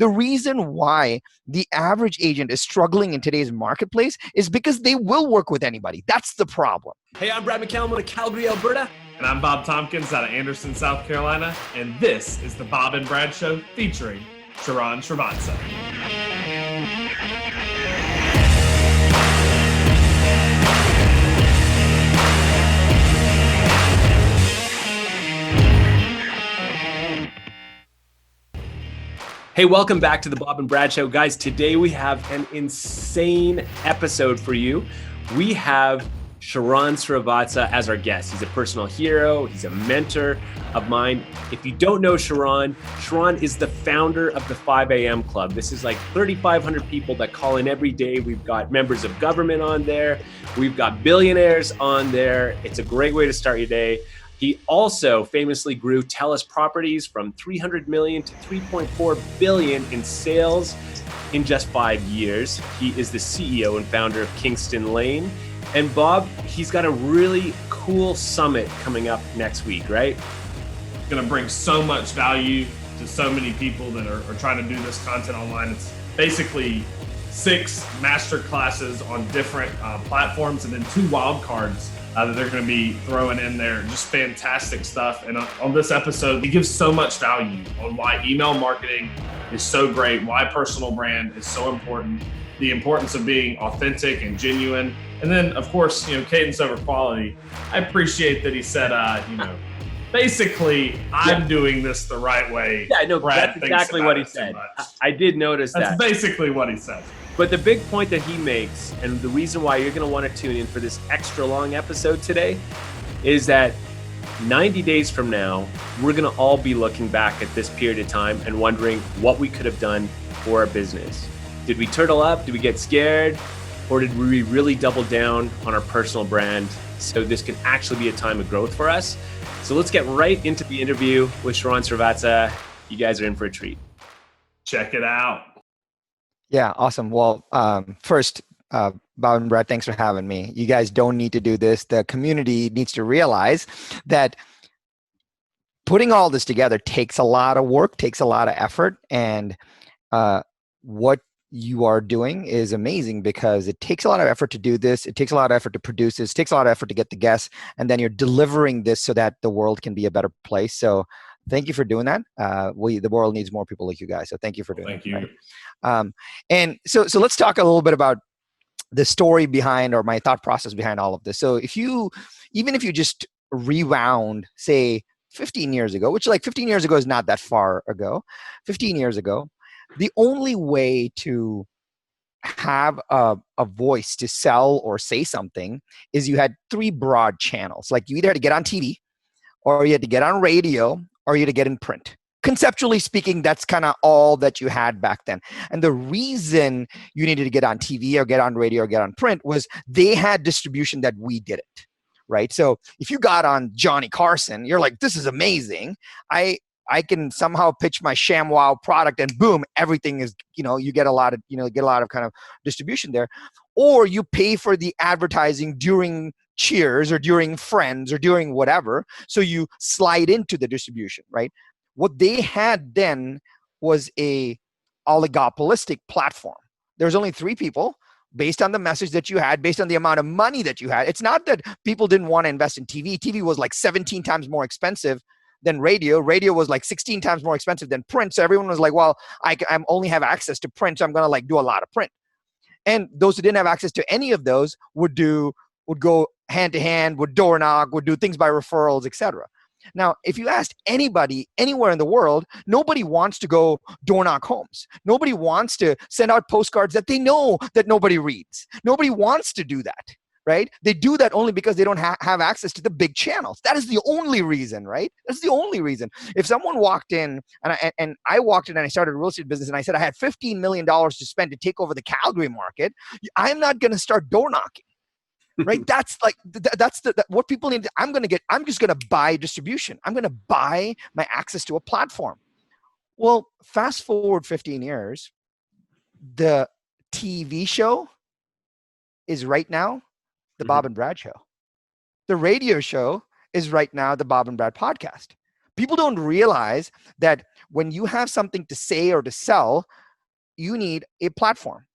The reason why the average agent is struggling in today's marketplace is because they will work with anybody. That's the problem. Hey, I'm Brad McCallum out of Calgary, Alberta. And I'm Bob Tompkins out of Anderson, South Carolina. And this is the Bob and Brad Show featuring Sharran Srivatsaa. Hey, welcome back to the Bob and Brad Show. Guys, today we have an insane episode for you. We have Sharran Srivatsaa as our guest. He's a personal hero. He's a mentor of mine. If you don't know Sharran is the founder of the 5 a.m. Club. This is like 3,500 people that call in every day. We've got members of government on there. We've got billionaires on there. It's a great way to start your day. He also famously grew TELUS Properties from 300 million to 3.4 billion in sales in just 5 years. He is the CEO and founder of Kingston Lane. And Bob, he's got a really cool summit coming up next week, right? It's going to bring so much value to so many people that are trying to do this content online. It's basically 6 master classes on different platforms and then 2 wild cards that they're going to be throwing in there. Just fantastic stuff. And on this episode, he gives so much value on why email marketing is so great, why personal brand is so important, the importance of being authentic and genuine. And then, of course, cadence over quality. I appreciate that he said, basically, I'm doing this the right way. Yeah, I know. That's exactly what he said. I did notice that. That's basically what he said. But the big point that he makes, and the reason why you're going to want to tune in for this extra long episode today, is that 90 days from now, we're going to all be looking back at this period of time and wondering what we could have done for our business. Did we turtle up? Did we get scared? Or did we really double down on our personal brand so this can actually be a time of growth for us? So let's get right into the interview with Sharran Srivatsaa. You guys are in for a treat. Check it out. Yeah, awesome. Well, first, Bob and Brad, thanks for having me. You guys don't need to do this. The community needs to realize that putting all this together takes a lot of work, takes a lot of effort. And what you are doing is amazing because it takes a lot of effort to do this. It takes a lot of effort to produce this. It takes a lot of effort to get the guests. And then you're delivering this so that the world can be a better place. So thank you for doing that. The world needs more people like you guys. So thank you for doing that. Thank you. Right? And so let's talk a little bit about the story behind or my thought process behind all of this. So even if you just rewound, say 15 years ago, which like 15 years ago is not that far ago, 15 years ago, the only way to have a voice to sell or say something is you had 3 broad channels. Like you either had to get on TV or you had to get on radio or you had to get in print. Conceptually speaking, that's kind of all that you had back then. And the reason you needed to get on TV or get on radio or get on print was they had distribution that we didn't, right? So if you got on Johnny Carson, you're like, this is amazing. I can somehow pitch my ShamWow product and boom, everything is, you get a lot of kind of distribution there. Or you pay for the advertising during Cheers or during Friends or during whatever. So you slide into the distribution, right? What they had then was a oligopolistic platform. There's only 3 people based on the message that you had, based on the amount of money that you had. It's not that people didn't want to invest in TV. TV was like 17 times more expensive than radio. Radio was like 16 times more expensive than print. So everyone was like, well, I only have access to print, so I'm going to do a lot of print. And those who didn't have access to any of those would go hand to hand, would door knock, would do things by referrals, etc. Now, if you asked anybody anywhere in the world, nobody wants to go door knock homes. Nobody wants to send out postcards that they know that nobody reads. Nobody wants to do that, right? They do that only because they don't have access to the big channels. That is the only reason, right? That's the only reason. If someone walked in and I walked in and I started a real estate business and I said I had $15 million to spend to take over the Calgary market, I'm not going to start door knocking. Right? That's what people need. I'm just going to buy distribution. I'm going to buy my access to a platform. Well, fast forward 15 years, the TV show is right now the Bob and Brad Show. The radio show is right now the Bob and Brad podcast. People don't realize that when you have something to say or to sell, you need a platform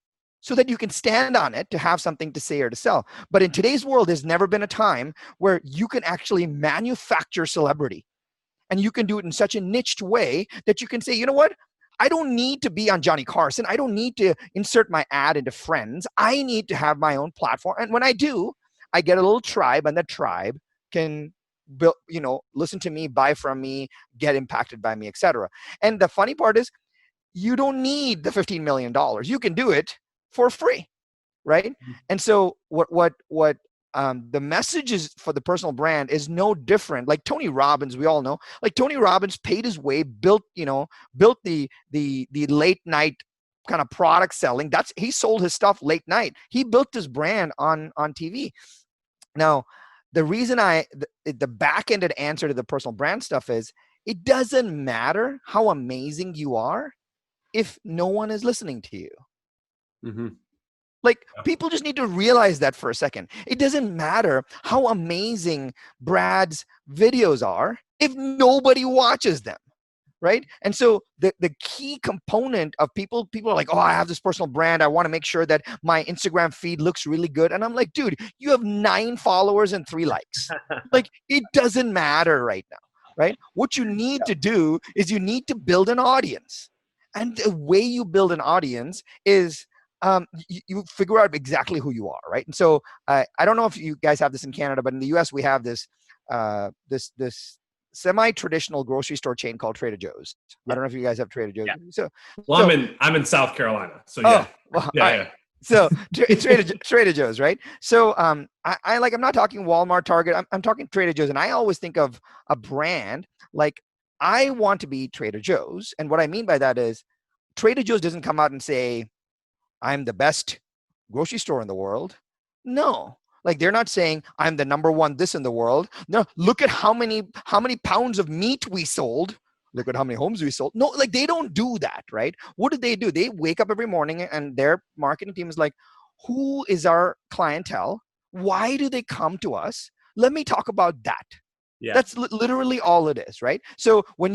so that you can stand on it to have something to say or to sell. But in today's world, there's never been a time where you can actually manufacture celebrity, and you can do it in such a niched way that you can say, you know what? I don't need to be on Johnny Carson. I don't need to insert my ad into Friends. I need to have my own platform. And when I do, I get a little tribe, and the tribe can build, listen to me, buy from me, get impacted by me, etc. And the funny part is, you don't need the $15 million. You can do it for free, right? And so the message is for the personal brand is no different. Like Tony Robbins, we all know, like Tony Robbins paid his way, built the late night kind of product selling. He sold his stuff late night. He built his brand on TV. Now, the reason the back-ended answer to the personal brand stuff is, it doesn't matter how amazing you are if no one is listening to you. Mm-hmm. Like, people just need to realize that for a second. It doesn't matter how amazing Brad's videos are if nobody watches them, right? And so the key component of people are like, oh, I have this personal brand. I want to make sure that my Instagram feed looks really good. And I'm like, dude, you have 9 followers and 3 likes. Like, it doesn't matter right now, right? What you need to do is you need to build an audience. And the way you build an audience is you figure out exactly who you are, right? And so I don't know if you guys have this in Canada, but in the US we have this semi-traditional grocery store chain called Trader Joe's. I don't know if you guys have Trader Joe's. Yeah. I'm in South Carolina, so yeah. Yeah. So Trader Joe's, right? So I'm not talking Walmart, Target. I'm talking Trader Joe's, and I always think of a brand like, I want to be Trader Joe's, and what I mean by that is, Trader Joe's doesn't come out and say, I'm the best grocery store in the world. No, like, they're not saying I'm the number one this in the world. No, look at how many pounds of meat we sold. Look at how many homes we sold. No, like, they don't do that, right? What do? They wake up every morning and their marketing team is like, who is our clientele? Why do they come to us? Let me talk about that. Yeah. That's literally all it is, right? So when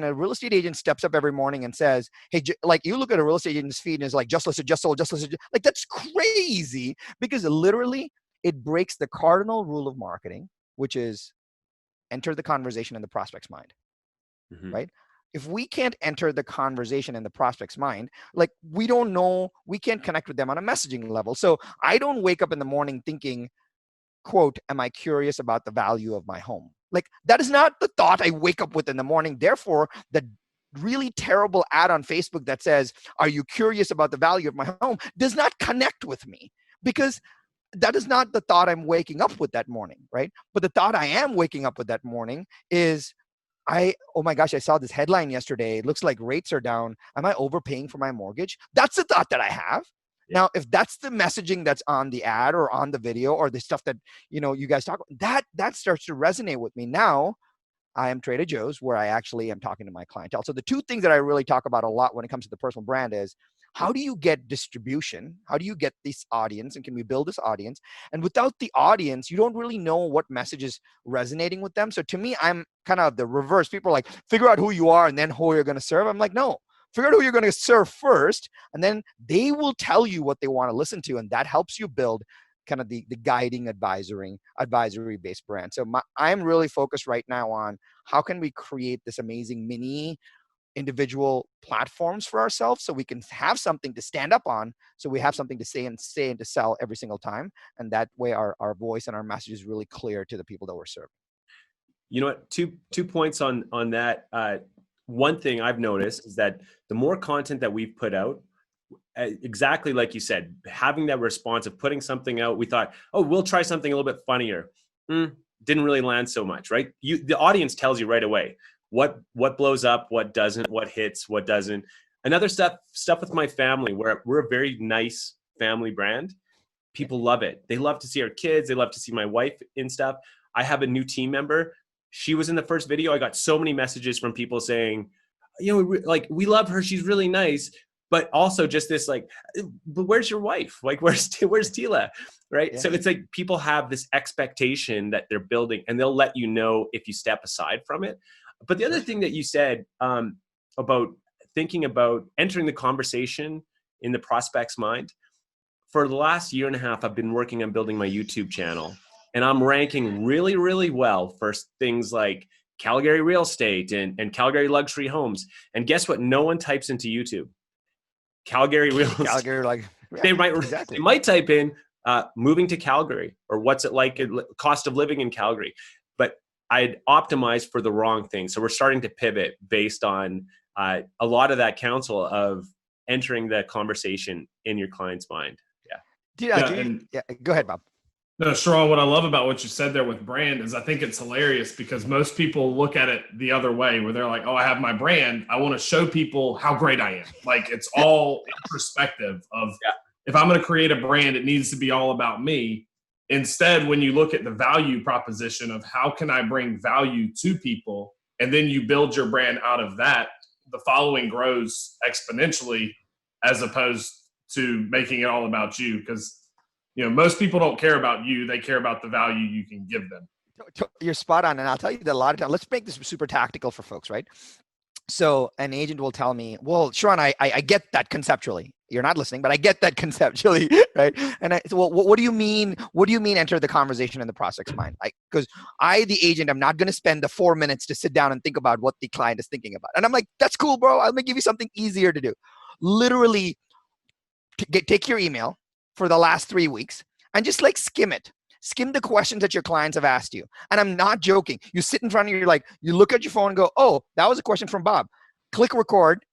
a real estate agent steps up every morning and says, hey, like, you look at a real estate agent's feed and it's like, just listed, just sold, just listed, like, that's crazy, because literally it breaks the cardinal rule of marketing, which is enter the conversation in the prospect's mind, right? If we can't enter the conversation in the prospect's mind, like, we don't know, we can't connect with them on a messaging level. So I don't wake up in the morning thinking, quote, am I curious about the value of my home? Like, that is not the thought I wake up with in the morning. Therefore, the really terrible ad on Facebook that says, are you curious about the value of my home, does not connect with me, because that is not the thought I'm waking up with that morning, right? But the thought I am waking up with that morning is, oh my gosh, I saw this headline yesterday. It looks like rates are down. Am I overpaying for my mortgage? That's the thought that I have. Now, if that's the messaging that's on the ad or on the video or the stuff that, you guys talk about, that starts to resonate with me. Now, I am Trader Joe's, where I actually am talking to my clientele. So the 2 things that I really talk about a lot when it comes to the personal brand is, how do you get distribution? How do you get this audience? And can we build this audience? And without the audience, you don't really know what message is resonating with them. So to me, I'm kind of the reverse. People are like, figure out who you are and then who you're going to serve. I'm like, no. Figure out who you're going to serve first, and then they will tell you what they want to listen to, and that helps you build kind of the guiding advisory-based brand. So I'm really focused right now on how can we create this amazing mini individual platforms for ourselves, so we can have something to stand up on, so we have something to say and to sell every single time, and that way our voice and our message is really clear to the people that we're serving. You know what? Two points on that. One thing I've noticed is that the more content that we've put out, exactly like you said, having that response of putting something out, we thought, oh, we'll try something a little bit funnier. Didn't really land so much, right? The audience tells you right away what blows up, what doesn't, what hits, what doesn't. Another stuff with my family, where we're a very nice family brand. People love it. They love to see our kids. They love to see my wife in stuff. I have a new team member. She was in the first video. I got so many messages from people saying, we love her. She's really nice. But also just this, like, but where's your wife? Like, where's Tila? Right. Yeah. So it's like people have this expectation that they're building, and they'll let you know if you step aside from it. But the other thing that you said, about thinking about entering the conversation in the prospect's mind. For the last year and a half, I've been working on building my YouTube channel, and I'm ranking really, really well for things like Calgary real estate and Calgary luxury homes. And guess what? No one types into YouTube Calgary real estate. Calgary, like, yeah, they exactly. might type in moving to Calgary, or what's it like, cost of living in Calgary. But I'd optimized for the wrong thing. So we're starting to pivot based on a lot of that counsel of entering the conversation in your client's mind. Yeah. Go ahead, Bob. No, Sharran, what I love about what you said there with brand is I think it's hilarious because most people look at it the other way where they're like, oh, I have my brand. I want to show people how great I am. Like it's all perspective of if I'm going to create a brand, it needs to be all about me. Instead, when you look at the value proposition of how can I bring value to people, and then you build your brand out of that, the following grows exponentially as opposed to making it all about you. Because, you know, most people don't care about you. They care about the value you can give them. You're spot on. And I'll tell you that a lot of times, let's make this super tactical for folks, right? So an agent will tell me, well, Sharran, I get that conceptually. You're not listening, but I get that conceptually, right? And I said, well, what do you mean? What do you mean enter the conversation in the prospect's mind? Because I, the agent, I'm not going to spend the 4 minutes to sit down and think about what the client is thinking about. And I'm like, that's cool, bro. I'm going to give you something easier to do. Literally take your email for the last 3 weeks and just like skim it. Skim the questions that your clients have asked you. And I'm not joking. You sit in front of you, you're like, you look at your phone and go, oh, that was a question from Bob. Click record.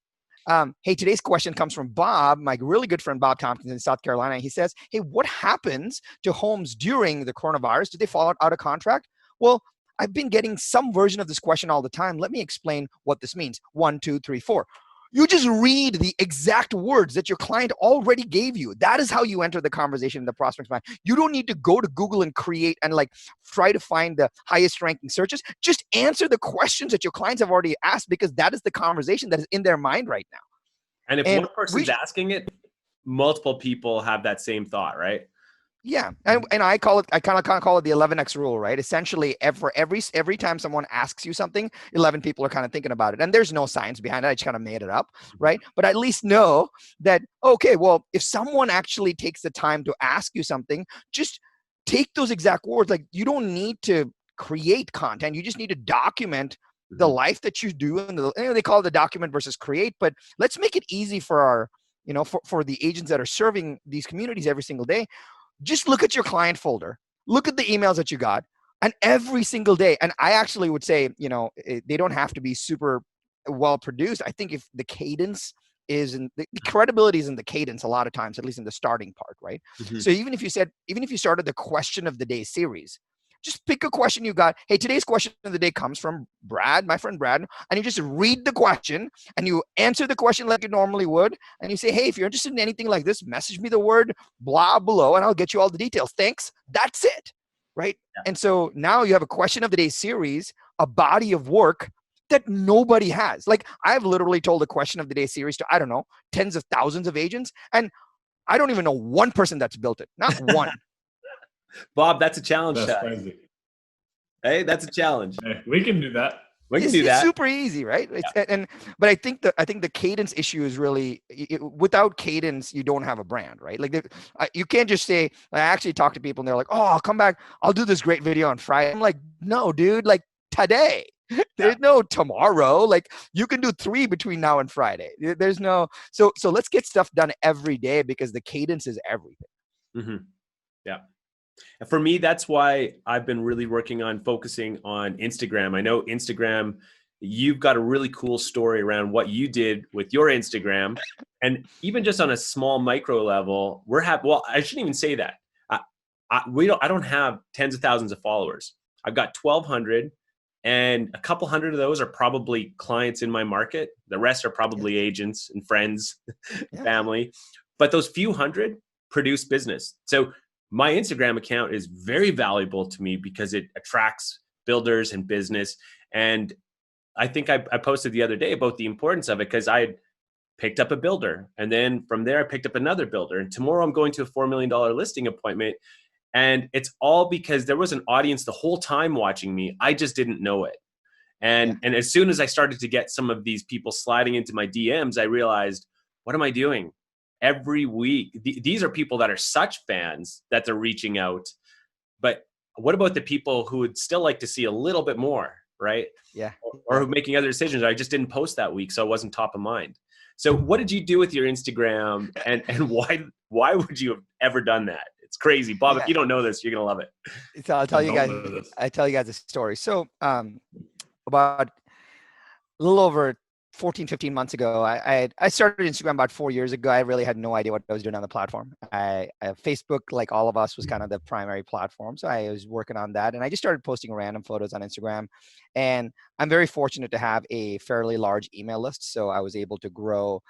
Hey, today's question comes from Bob, my really good friend, Bob Tompkins in South Carolina. He says, hey, what happens to homes during the coronavirus? Did they fall out of contract? Well, I've been getting some version of this question all the time. Let me explain what this means. 1, 2, 3, 4. You just read the exact words that your client already gave you. That is how you enter the conversation in the prospect's mind. You don't need to go to Google and create and like try to find the highest ranking searches. Just answer the questions that your clients have already asked, because that is the conversation that is in their mind right now. And if one person's asking it, multiple people have that same thought, right? Yeah, and I call it, I kind of call it the 11x rule, right? Essentially, every time someone asks you something, 11 people are kind of thinking about it, and there's no science behind it. I just kind of made it up, right? But at least know that, okay, well, if someone actually takes the time to ask you something, just take those exact words. Like, you don't need to create content; you just need to document the life that you do, and they call it the document versus create. But let's make it easy for our, for the agents that are serving these communities every single day. Just look at your client folder, look at the emails that you got, and every single day. And I actually would say, they don't have to be super well produced. I think if the cadence is in the credibility is in the cadence a lot of times, at least in the starting part, right? So even if you started the question of the day series, just pick a question you got. Hey, today's question of the day comes from Brad, my friend Brad. And you just read the question and you answer the question like you normally would. And you say, hey, if you're interested in anything like this, message me the word blah below and I'll get you all the details. Thanks. That's it. Right. Yeah. And so now you have a question of the day series, a body of work that nobody has. Like, I've literally told a question of the day series to, I don't know, tens of thousands of agents. And I don't even know one person that's built it. Not one. Bob, that's a challenge. That's crazy. Hey, that's a challenge. Hey, we can do that. It's super easy, right? Yeah. But I think the cadence issue is really, without cadence, you don't have a brand, right? Like, you can't just say, I actually talk to people and they're like, oh, I'll come back, I'll do this great video on Friday. I'm like, no, dude, like today. There's no tomorrow. Like, you can do 3 between now and Friday. There's no, so let's get stuff done every day, because the cadence is everything. Yeah. And for me, that's why I've been really working on focusing on Instagram. I know Instagram, you've got a really cool story around what you did with your Instagram. And even just on a small micro level, well, I shouldn't even say that. I don't have tens of thousands of followers. I've got 1,200, and a couple hundred of those are probably clients in my market. The rest are probably agents and friends, family. But those few hundred produce business. So my Instagram account is very valuable to me because it attracts builders and business. And I think I posted the other day about the importance of it, because I had picked up a builder. And then from there, I picked up another builder. And tomorrow I'm going to a $4 million listing appointment. And it's all because there was an audience the whole time watching me. I just didn't know it. And as soon as I started to get some of these people sliding into my DMs, I realized, what am I doing? Every week, these are people that are such fans that they're reaching out. But what about the people who would still like to see a little bit more, right? Yeah. Or who are making other decisions. I just didn't post that week, so it wasn't top of mind. So what did you do with your Instagram, and why would you have ever done that? It's crazy. Bob, if you don't know this, you're going to love it. So I'll tell you guys, a story. So about a little over 14, 15 months ago, I started Instagram about 4 years ago. I really had no idea what I was doing on the platform. Facebook, like all of us, was kind of the primary platform. So I was working on that, and I just started posting random photos on Instagram. And I'm very fortunate to have a fairly large email list. So I was able to grow.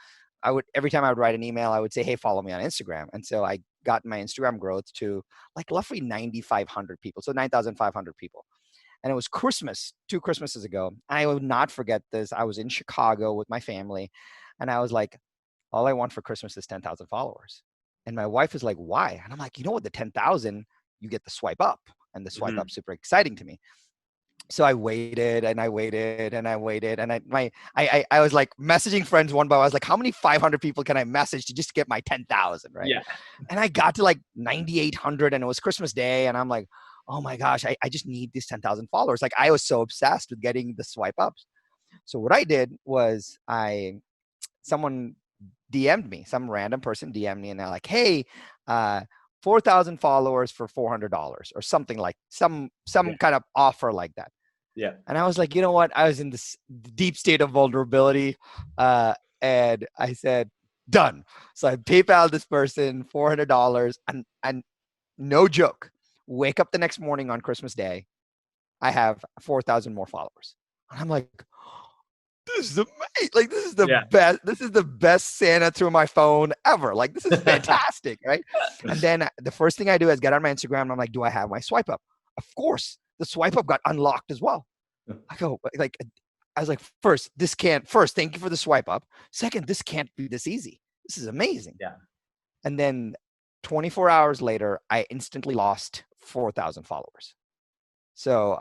Every time I would write an email, I would say, hey, follow me on Instagram. And so I got my Instagram growth to like roughly 9,500 people. So 9,500 people. And it was Christmas, 2 Christmases ago. I will not forget this. I was in Chicago with my family, and I was like, all I want for Christmas is 10,000 followers. And my wife was like, why? And I'm like, you know what, the 10,000, you get the swipe up, and the swipe up super exciting to me. So I waited and I waited and I waited. And I was like messaging friends one by one. I was like, how many 500 people can I message to just get my 10,000, right? Yeah. And I got to like 9,800, and it was Christmas Day. And I'm like, oh my gosh, I just need these 10,000 followers. Like, I was so obsessed with getting the swipe ups. So what I did was someone DM'd me, some random person DM'd me, and they're like, hey, 4,000 followers for $400 or something, like some kind of offer like that. Yeah. And I was like, you know what? I was in this deep state of vulnerability. And I said, done. So I PayPal this person $400, and no joke, wake up the next morning on Christmas Day, I have 4,000 more followers. And I'm like, this is amazing. Like, this is the best. This is the best Santa through my phone ever. Like, this is fantastic, right? And then the first thing I do is get on my Instagram, and I'm like, do I have my swipe up? Of course, the swipe up got unlocked as well. I go, like, I was like, first, thank you for the swipe up. Second, this can't be this easy. This is amazing. Yeah. And then 24 hours later, I instantly lost 4,000 followers. So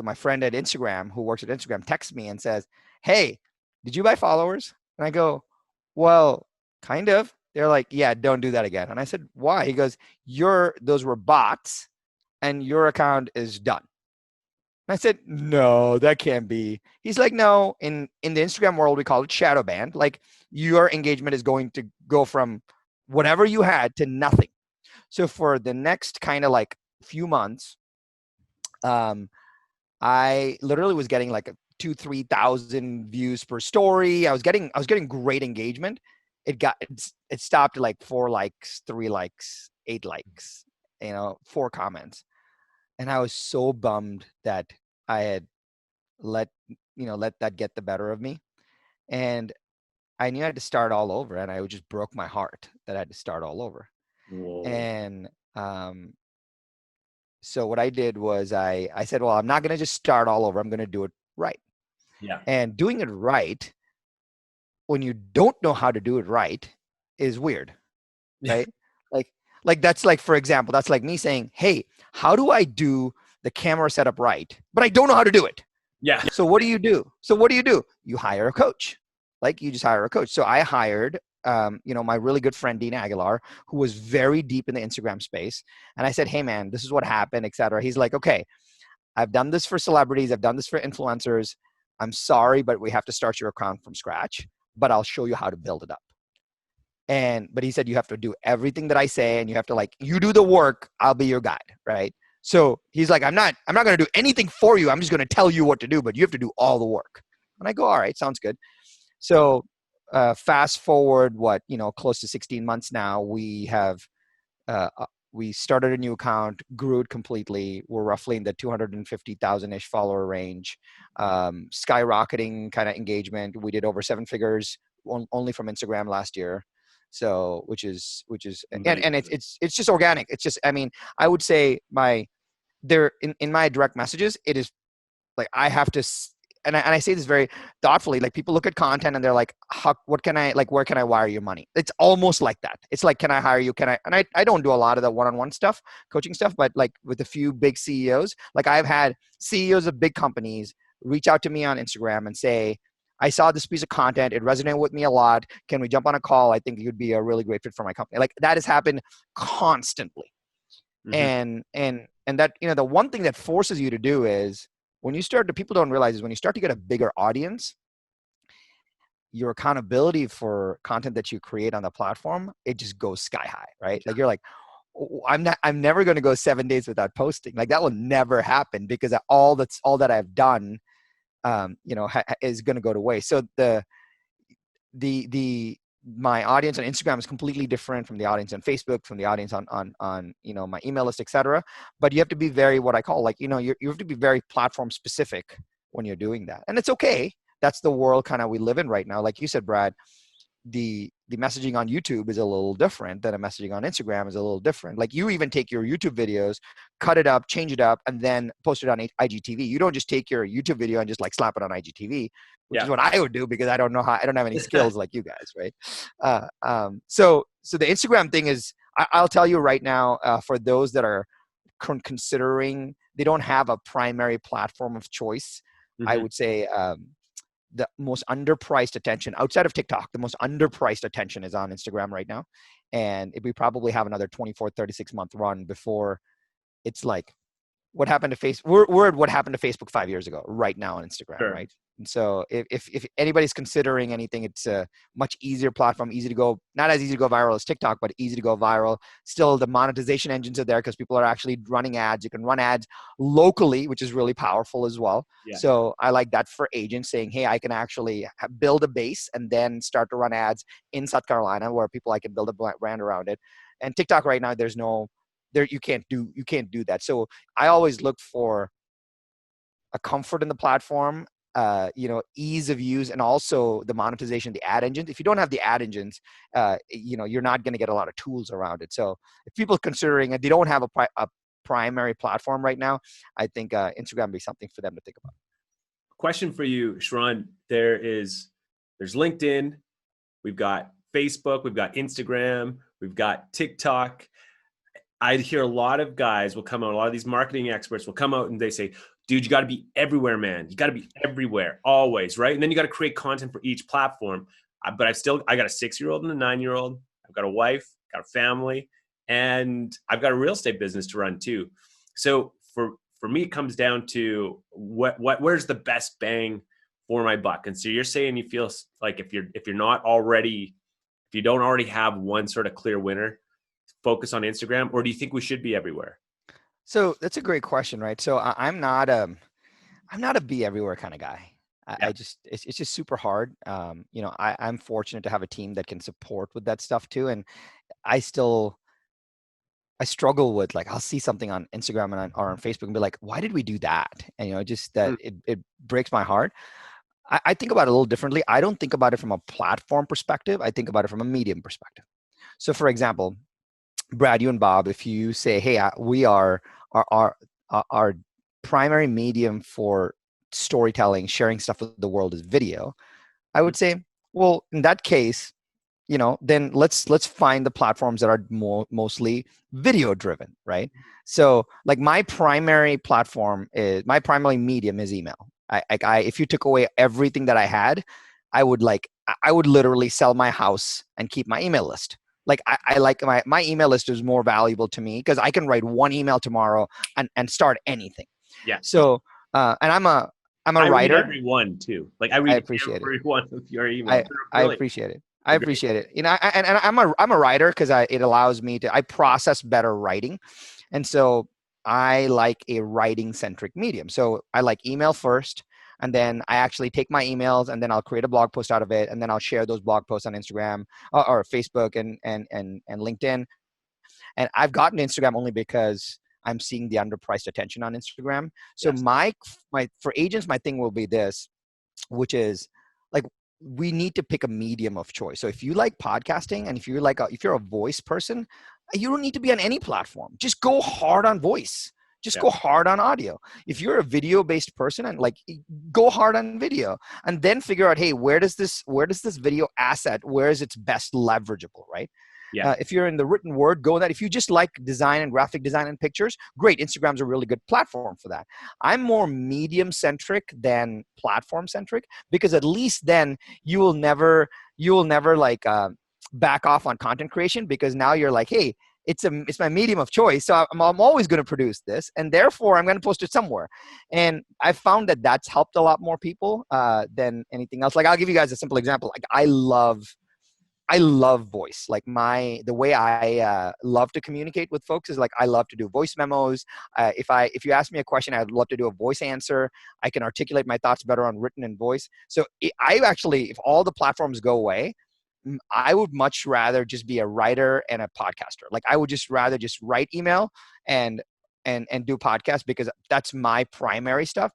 my friend at Instagram, who works at Instagram, texts me and says, hey, did you buy followers? And I go, well, kind of. They're like, yeah, don't do that again. And I said, why? He goes, those were bots, and your account is done. And I said, no, that can't be. He's like, no, in the Instagram world, we call it shadow banned. Like, your engagement is going to go from whatever you had to nothing. So for the next kind of like few months, I literally was getting like 2,000-3,000 views per story. I was getting great engagement. It stopped at like 4 likes, 3 likes, 8 likes, 4 comments. And I was so bummed that I had let that get the better of me. And I knew I had to start all over, and I just broke my heart that I had to start all over. Whoa. And so what I did was I said, well, I'm not going to just start all over. I'm going to do it right. Yeah. And doing it right, when you don't know how to do it right, is weird, right? like that's like, for example, that's like me saying, hey, how do I do the camera setup right? But I don't know how to do it. Yeah. So what do you do? You hire a coach. Like, you just hire a coach. So I hired, my really good friend, Dean Aguilar, who was very deep in the Instagram space. And I said, hey man, this is what happened, etc. He's like, okay, I've done this for celebrities. I've done this for influencers. I'm sorry, but we have to start your account from scratch, but I'll show you how to build it up. But he said, you have to do everything that I say, and you have to, you do the work, I'll be your guide, right? So he's like, I'm not going to do anything for you. I'm just going to tell you what to do, but you have to do all the work. And I go, all right, sounds good. So fast forward, close to 16 months now, we started a new account, grew it completely. We're roughly in the 250,000-ish follower range, skyrocketing kind of engagement. We did over 7 figures only from Instagram last year. So, which is, and it's just organic. It's just, I would say in my direct messages, it is like, I have to, and I say this very thoughtfully, like, people look at content and they're like, where can I wire you money? It's almost like that. It's like, can I hire you? And I don't do a lot of the one-on-one stuff, coaching stuff, but like with a few big CEOs, like, I've had CEOs of big companies reach out to me on Instagram and say, I saw this piece of content. It resonated with me a lot. Can we jump on a call? I think you'd be a really great fit for my company. Like that has happened constantly. Mm-hmm. And that, the one thing that forces you to do is when you start to, people don't realize is when you start to get a bigger audience, your accountability for content that you create on the platform, it just goes sky high, right? Like you're like, "Oh, I'm never going to go 7 days without posting. Like that will never happen because all that I've done, is going to go to waste." So the my audience on Instagram is completely different from the audience on Facebook, from the audience on my email list, etc. But you have to be very, what I call, like, you have to be very platform specific when you're doing that, and it's okay. That's the world kind of we live in right now. Like you said, Brad, the messaging on YouTube is a little different than a messaging on Instagram is a little different. Like you even take your YouTube videos, cut it up, change it up, and then post it on IGTV. You don't just take your YouTube video and just like slap it on IGTV, which is what I would do because I don't have any skills like you guys, right? So the Instagram thing is, I'll tell you right now, for those that are considering, they don't have a primary platform of choice. Mm-hmm. I would say the most underpriced attention outside of TikTok, the most underpriced attention is on Instagram right now. And we probably have another 24, 36-month run before it's like what happened to Facebook. We're at what happened to Facebook 5 years ago right now on Instagram, Sure. right? And so if anybody's considering anything, it's a much easier platform, easy to go, not as easy to go viral as TikTok, but easy to go viral. Still, the monetization engines are there because people are actually running ads. You can run ads locally, which is really powerful as well. Yeah. So I like that for agents saying, hey, I can actually build a base and then start to run ads in South Carolina where I can build a brand around it. And TikTok right now, you can't do that. So I always look for a comfort in the platform, ease of use, and also the monetization, the ad engines. If you don't have the ad engines, you're not going to get a lot of tools around it. So if people are considering it, they don't have a primary platform right now, I think Instagram would be something for them to think about. Question for you, Sharran. There's LinkedIn, we've got Facebook, we've got Instagram, we've got TikTok. I hear a lot of guys will come out, a lot of these marketing experts will come out and they say, dude, you got to be everywhere, man. You got to be everywhere, always, right? And then you got to create content for each platform. But I got a 6-year-old and a 9-year-old. I've got a wife, got a family, and I've got a real estate business to run too. So for me, it comes down to where's the best bang for my buck. And so you're saying you feel like if you don't already have one sort of clear winner, focus on Instagram, or do you think we should be everywhere? So that's a great question, right? So I'm not a be everywhere kind of guy. It's just super hard. I'm fortunate to have a team that can support with that stuff too. And I struggle with, like, I'll see something on Instagram or on Facebook and be like, why did we do that? And just that it breaks my heart. I think about it a little differently. I don't think about it from a platform perspective. I think about it from a medium perspective. So for example, Brad, you and Bob, if you say, hey, we are our primary medium for storytelling, sharing stuff with the world is video, I would say, well, in that case, then let's find the platforms that are mostly video driven, right? So like my primary medium is email. If you took away everything that I had, I would literally sell my house and keep my email list. Like I like my email list is more valuable to me because I can write one email tomorrow and start anything. Yeah. So and I'm a writer. Read every one too. Like I read every one of your emails. I appreciate it. I appreciate it. And I'm a writer because it allows me to, I process better writing. And so I like a writing centric medium. So I like email first. And then I actually take my emails and then I'll create a blog post out of it. And then I'll share those blog posts on Instagram or Facebook and LinkedIn. And I've gotten Instagram only because I'm seeing the underpriced attention on Instagram. So for agents, my thing will be this, which is like, we need to pick a medium of choice. So if you like podcasting and if you're a voice person, you don't need to be on any platform. Just go hard on voice. Just Yeah. go hard on audio. If you're a video based person, and like, go hard on video, and then figure out, hey, where does this video asset, where is its best leverageable, right? Yeah. If you're in the written word, go that. If you just like design and graphic design and pictures, great. Instagram's a really good platform for that. I'm more medium centric than platform centric, because at least then you will never like back off on content creation, because now you're like, hey, it's my medium of choice, so I'm always going to produce this, and therefore I'm going to post it somewhere. And I found that that's helped a lot more people than anything else. Like, I'll give you guys a simple example. Like, I love voice. Like, the way I love to communicate with folks is like, I love to do voice memos. If you ask me a question, I'd love to do a voice answer. I can articulate my thoughts better on written and voice. So I actually, if all the platforms go away, I would much rather just be a writer and a podcaster. Like, I would just rather just write email and do podcasts, because that's my primary stuff.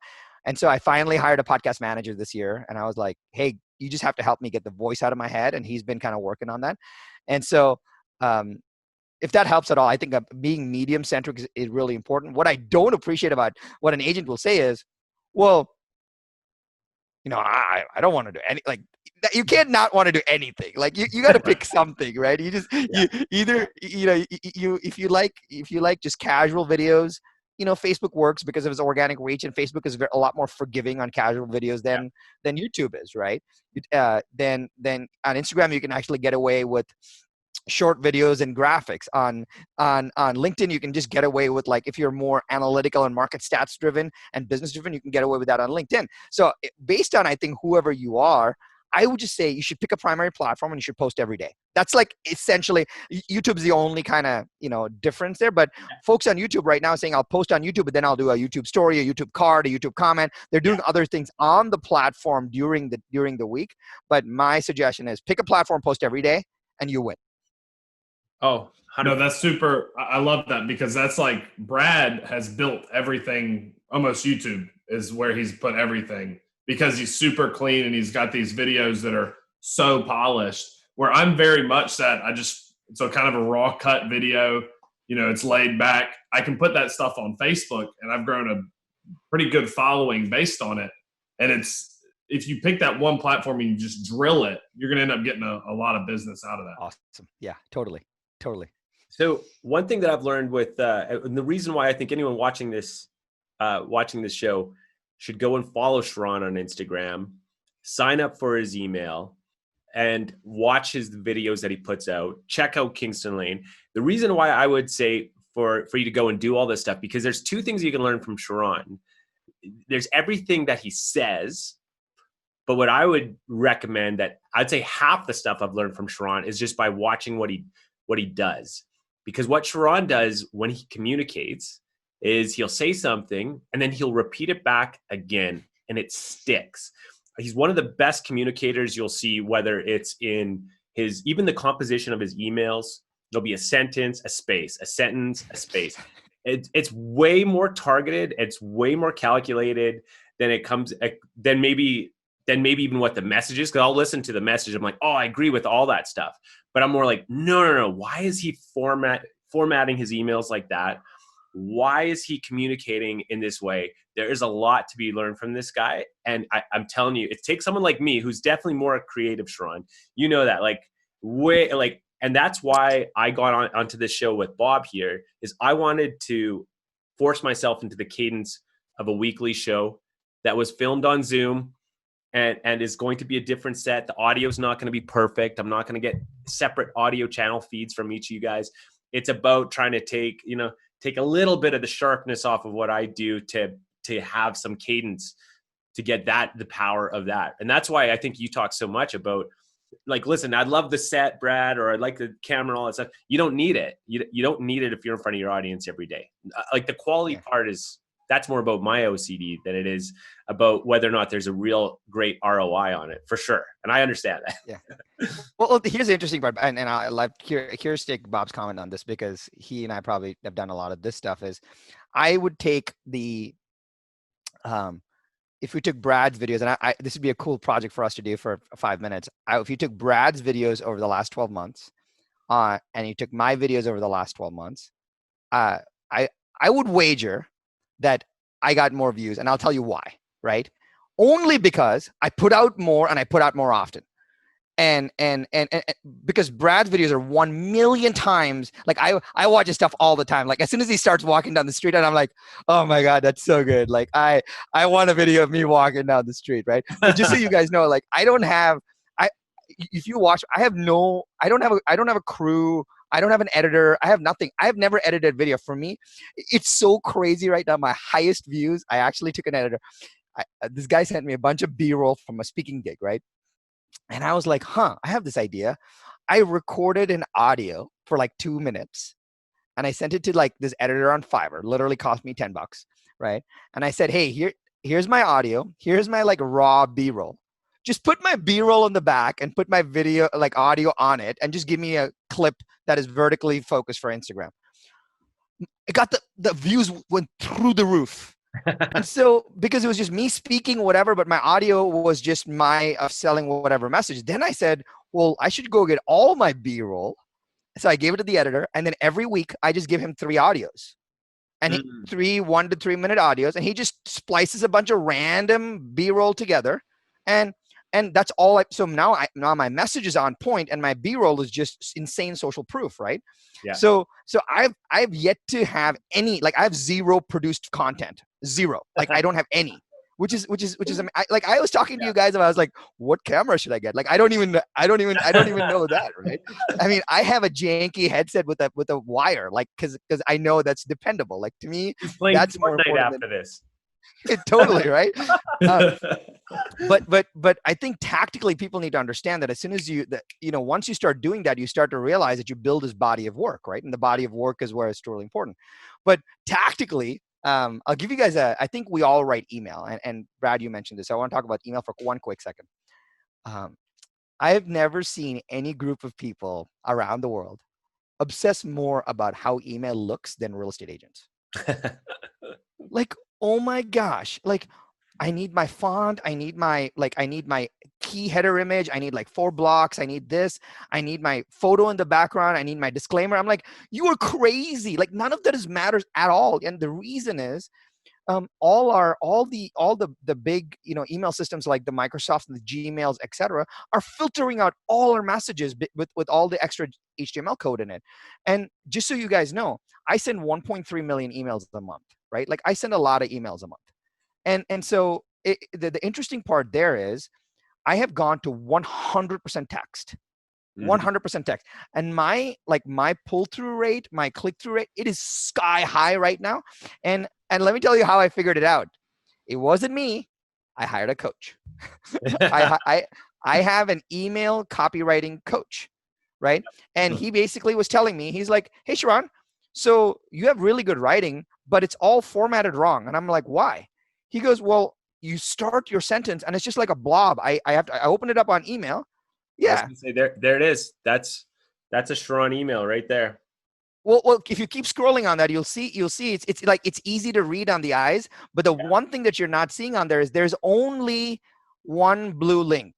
And so I finally hired a podcast manager this year, and I was like, hey, you just have to help me get the voice out of my head. And he's been kind of working on that. And so if that helps at all, I think being medium centric is really important. What I don't appreciate about what an agent will say is, well, I don't want to do any, like, you can't not want to do anything. Like, you got to pick something, right? You just, you either, if you like just casual videos, Facebook works because of its organic reach, and Facebook is a lot more forgiving on casual videos than YouTube is, right? Then on Instagram, you can actually get away with short videos and graphics. On LinkedIn, you can just get away with, like, if you're more analytical and market stats driven and business driven, you can get away with that on LinkedIn. So based on, I think, whoever you are, I would just say you should pick a primary platform and you should post every day. That's like essentially, YouTube's the only kind of, difference there. But folks on YouTube right now are saying, I'll post on YouTube, but then I'll do a YouTube story, a YouTube card, a YouTube comment. They're doing other things on the platform during the week. But my suggestion is pick a platform, post every day, and you win. Oh, 100%. No, that's super. I love that, because that's like, Brad has built everything. Almost YouTube is where he's put everything, because he's super clean and he's got these videos that are so polished, where I'm very much that it's a kind of a raw cut video. It's laid back. I can put that stuff on Facebook, and I've grown a pretty good following based on it. And if you pick that one platform and you just drill it, you're going to end up getting a lot of business out of that. Awesome. Yeah, totally. So one thing that I've learned with, and the reason why I think anyone watching this show should go and follow Sharran on Instagram, sign up for his email, and watch his videos that he puts out. Check out Kingston Lane. The reason why I would say for you to go and do all this stuff, because there's two things you can learn from Sharran. There's everything that he says, but what I would recommend, that I'd say half the stuff I've learned from Sharran is just by watching what he does. Because what Sharran does when he communicates is he'll say something and then he'll repeat it back again, and it sticks. He's one of the best communicators you'll see, whether it's in even the composition of his emails. There'll be a sentence, a space, a sentence, a space. It's way more targeted. It's way more calculated than maybe even what the message is. Because I'll listen to the message. I'm like, oh, I agree with all that stuff. But I'm more like, no. Why is he formatting his emails like that? Why is he communicating in this way? There is a lot to be learned from this guy. And I'm telling you, it takes someone like me, who's definitely more creative, Sharran. You know that, and that's why I got onto this show with Bob here, is I wanted to force myself into the cadence of a weekly show that was filmed on Zoom and is going to be a different set. The audio is not going to be perfect. I'm not going to get separate audio channel feeds from each of you guys. It's about trying to take a little bit of the sharpness off of what I do to have some cadence, to get the power of that. And that's why I think you talk so much about, like, listen, I love the set, Brad, or I like the camera and all that stuff. You don't need it. You don't need it if you're in front of your audience every day. Like, the quality part that's more about my OCD than it is about whether or not there's a real great ROI on it, for sure. And I understand that. Yeah. Well, here's the interesting part, and I like curious to take Bob's comment on this, because he and I probably have done a lot of this stuff. Is I would take if we took Brad's videos, and this would be a cool project for us to do for 5 minutes. If you took Brad's videos over the last 12 months, and you took my videos over the last 12 months, I would wager that I got more views, and I'll tell you why, right? Only because I put out more and I put out more often. And because Brad's videos are 1 million times, like I watch his stuff all the time. Like as soon as he starts walking down the street, and I'm like, oh my God, that's so good. Like I want a video of me walking down the street, right? But just so you guys know, like I don't have, if you watch, I don't have a crew. I don't have an editor. I have nothing. I have never edited video. For me, it's so crazy right now. My highest views, I actually took an editor. This guy sent me a bunch of B-roll from a speaking gig, right? And I was like, I have this idea. I recorded an audio for like 2 minutes and I sent it to like this editor on Fiverr. Literally cost me $10, right? And I said, hey, here's my audio. Here's my like raw B-roll. Just put my B-roll in the back and put my video, like audio on it, and just give me a clip that is vertically focused for Instagram. I got the views went through the roof. And so, because it was just me speaking, whatever, but my audio was just my selling whatever message. Then I said, well, I should go get all my B-roll. So I gave it to the editor, and then every week I just give him 3 audios, and 3 1 to 3 minute audios, and he just splices a bunch of random B-roll together, and that's all. So now my message is on point, and my B-roll is just insane social proof, right? Yeah. So I've yet to have any, like I have 0 produced content, 0. Like I don't have any, which is like I was talking to you guys and I was like, what camera should I get? Like I don't even know that, right? I mean, I have a janky headset with a wire, like because I know that's dependable. Like to me, that's more important after this. Totally, right? But I think tactically people need to understand that as soon as once you start doing that, you start to realize that you build this body of work, right? And the body of work is where it's truly important. But tactically, I'll give you guys I think we all write email, and Brad, you mentioned this. So I want to talk about email for one quick second. I have never seen any group of people around the world obsess more about how email looks than real estate agents. Like, oh my gosh, like I need my font, I need my key header image, I need like 4 blocks, I need this, I need my photo in the background, I need my disclaimer. I'm like, you are crazy. Like none of that matters at all. And the reason is all the big email systems like the Microsoft and the Gmails, etc., are filtering out all our messages with all the extra HTML code in it. And just so you guys know, I send 1.3 million emails a month, right? Like I send a lot of emails a month. And so the interesting part there is I have gone to 100% text. 100% text. And my pull-through rate, my click-through rate, it is sky high right now. And let me tell you how I figured it out. It wasn't me. I hired a coach. I have an email copywriting coach, right? And he basically was telling me, he's like, hey, Sharran, so you have really good writing, but it's all formatted wrong. And I'm like, why? He goes, well, you start your sentence and it's just like a blob. I open it up on email. Yeah. I was gonna say, there it is. That's a Sharran email right there. Well, if you keep scrolling on that, you'll see it's like it's easy to read on the eyes, but the one thing that you're not seeing on there is there's only one blue link.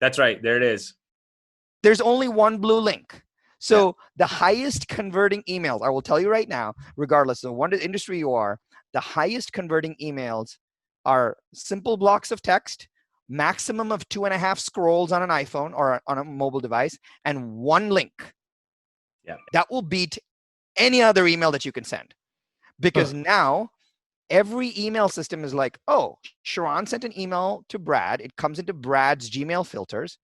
That's right. There it is. There's only one blue link. So the highest converting emails, I will tell you right now, regardless of what industry you are, the highest converting emails are simple blocks of text, maximum of 2.5 scrolls on an iPhone or on a mobile device, and 1 link. Yeah. That will beat any other email that you can send. Because now every email system is like, oh, Sharran sent an email to Brad. It comes into Brad's Gmail filters.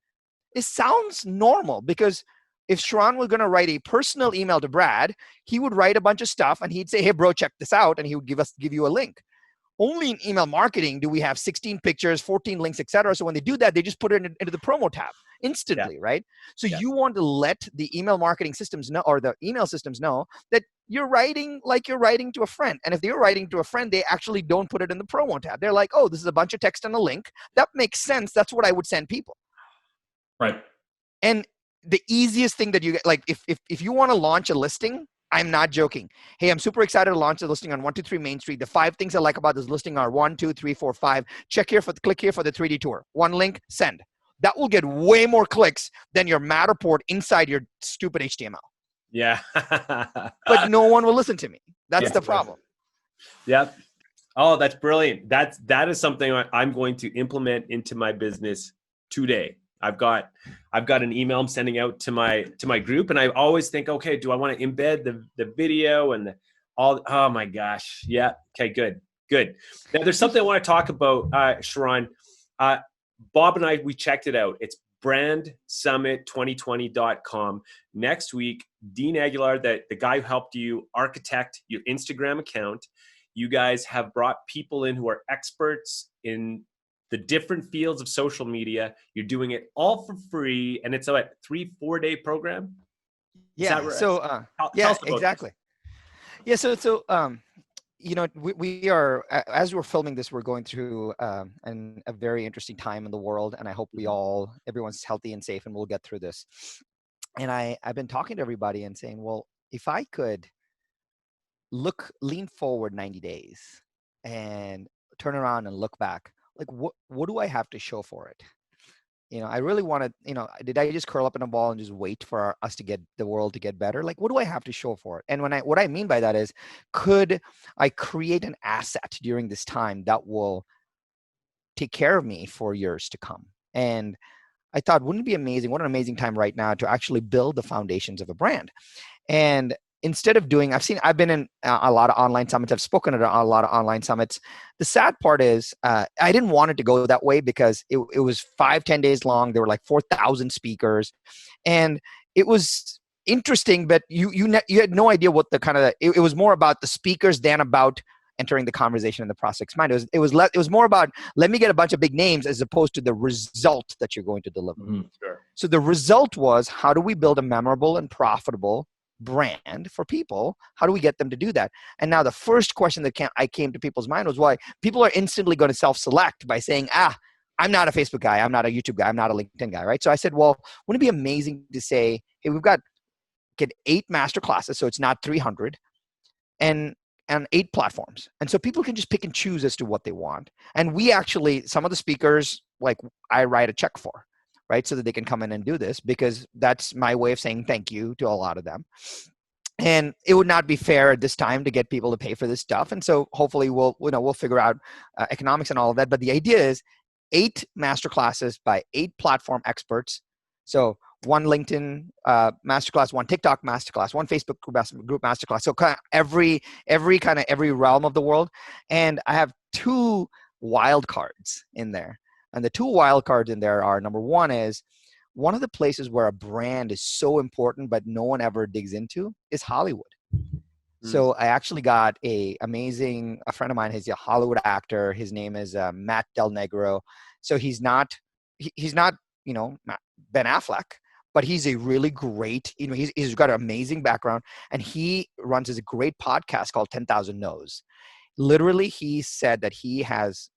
It sounds normal because if Sharran was going to write a personal email to Brad, he would write a bunch of stuff and he'd say, hey, bro, check this out. And he would give you a link. Only in email marketing do we have 16 pictures, 14 links, etc. So when they do that, they just put it into the promo tab instantly, right? So you want to let the email marketing systems know, or the email systems know, that you're writing like you're writing to a friend. And if they're writing to a friend, they actually don't put it in the promo tab. They're like, oh, this is a bunch of text and a link. That makes sense. That's what I would send people. Right. And the easiest thing that you get, like if you want to launch a listing, I'm not joking. Hey, I'm super excited to launch a listing on 123 Main Street. The 5 things I like about this listing are 1, 2, 3, 4, 5. Click here for the 3D tour. 1 link, send. That will get way more clicks than your Matterport inside your stupid HTML. Yeah. But no one will listen to me. That's the problem. Yep. Oh, that's brilliant. That is something I'm going to implement into my business today. I've got an email I'm sending out to my group, and I always think, okay, do I want to embed the video and all? Oh my gosh, yeah. Okay, good. Now there's something I want to talk about, Sharran. Uh, Bob and I, we checked it out. It's brandsummit2020.com. Next week, Dean Aguilar, the guy who helped you architect your Instagram account. You guys have brought people in who are experts in the different fields of social media. You're doing it all for free, and it's a 3-4 day program. Is that Yeah. right? So Tell yeah, us about exactly. Yeah. We are, as we're filming this, we're going through a very interesting time in the world, and I hope everyone's healthy and safe, and we'll get through this. And I've been talking to everybody and saying, well, if I could lean forward 90 days and turn around and look back, like what do I have to show for it? I really want to, did I just curl up in a ball and just wait for us to get the world to get better? Like, what do I have to show for it? And what I mean by that is, could I create an asset during this time that will take care of me for years to come? And I thought, wouldn't it be amazing? What an amazing time right now to actually build the foundations of a brand. And instead of I've been in a lot of online summits. I've spoken at a lot of online summits. The sad part is I didn't want it to go that way because it was 5-10 days long. There were like 4,000 speakers, and it was interesting, but you had no idea what the kind of, it was more about the speakers than about entering the conversation in the prospect's mind. It was more about, let me get a bunch of big names as opposed to the result that you're going to deliver. Sure. So the result was, how do we build a memorable and profitable brand for people? How do we get them to do that? And now the first question that I came to people's mind was, why people are instantly going to self-select by saying, I'm not a Facebook guy, I'm not a YouTube guy, I'm not a LinkedIn guy, right? So I said, well, wouldn't it be amazing to say, hey, we've got get 8 master classes, so it's not 300, and 8 platforms. And so people can just pick and choose as to what they want. And we actually, some of the speakers, like, I write a check for, right? So that they can come in and do this, because that's my way of saying thank you to a lot of them. And it would not be fair at this time to get people to pay for this stuff. And so hopefully we'll figure out economics and all of that. But the idea is 8 master classes by 8 platform experts. So 1 LinkedIn masterclass, 1 TikTok masterclass, 1 Facebook group masterclass. So kind of every realm of the world. And I have 2 wild cards in there. And the 2 wild cards in there are, number 1 is, one of the places where a brand is so important but no one ever digs into is Hollywood. So I actually got a friend of mine. He's a Hollywood actor. His name is Matt Del Negro. So he's not Ben Affleck, but he's a really great, he's got an amazing background, and he runs a great podcast called 10,000 No's. Literally, he said that he has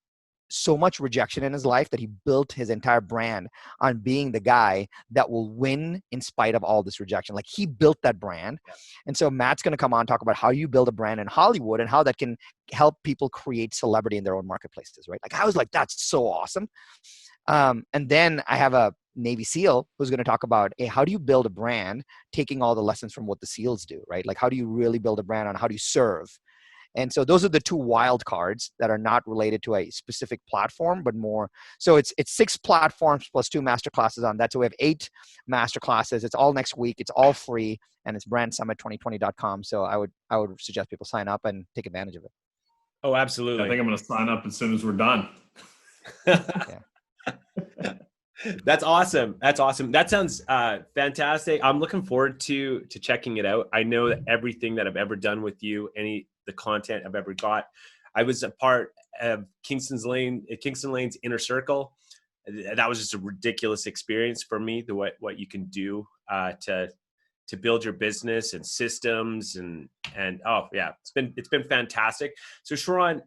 so much rejection in his life that he built his entire brand on being the guy that will win in spite of all this rejection. Like, he built that brand. And so Matt's going to come on and talk about how you build a brand in Hollywood and how that can help people create celebrity in their own marketplaces, right? Like, I was like, that's so awesome. And then I have a Navy SEAL who's going to talk about, hey, how do you build a brand taking all the lessons from what the SEALs do, right? Like, how do you really build a brand on how do you serve? And so those are the 2 wild cards that are not related to a specific platform, but more. So it's 6 platforms plus 2 master classes on that. So we have 8 master classes. It's all next week. It's all free, and it's brandsummit2020.com. So I would suggest people sign up and take advantage of it. Oh, absolutely. I think I'm going to sign up as soon as we're done. That's awesome. That sounds fantastic. I'm looking forward to checking it out. I know that everything that I've ever done with you, the content I've ever got, I was a part of Kingston Lane's Inner Circle. That was just a ridiculous experience for me. What you can do to build your business and systems and oh yeah, it's been fantastic. So Sharran,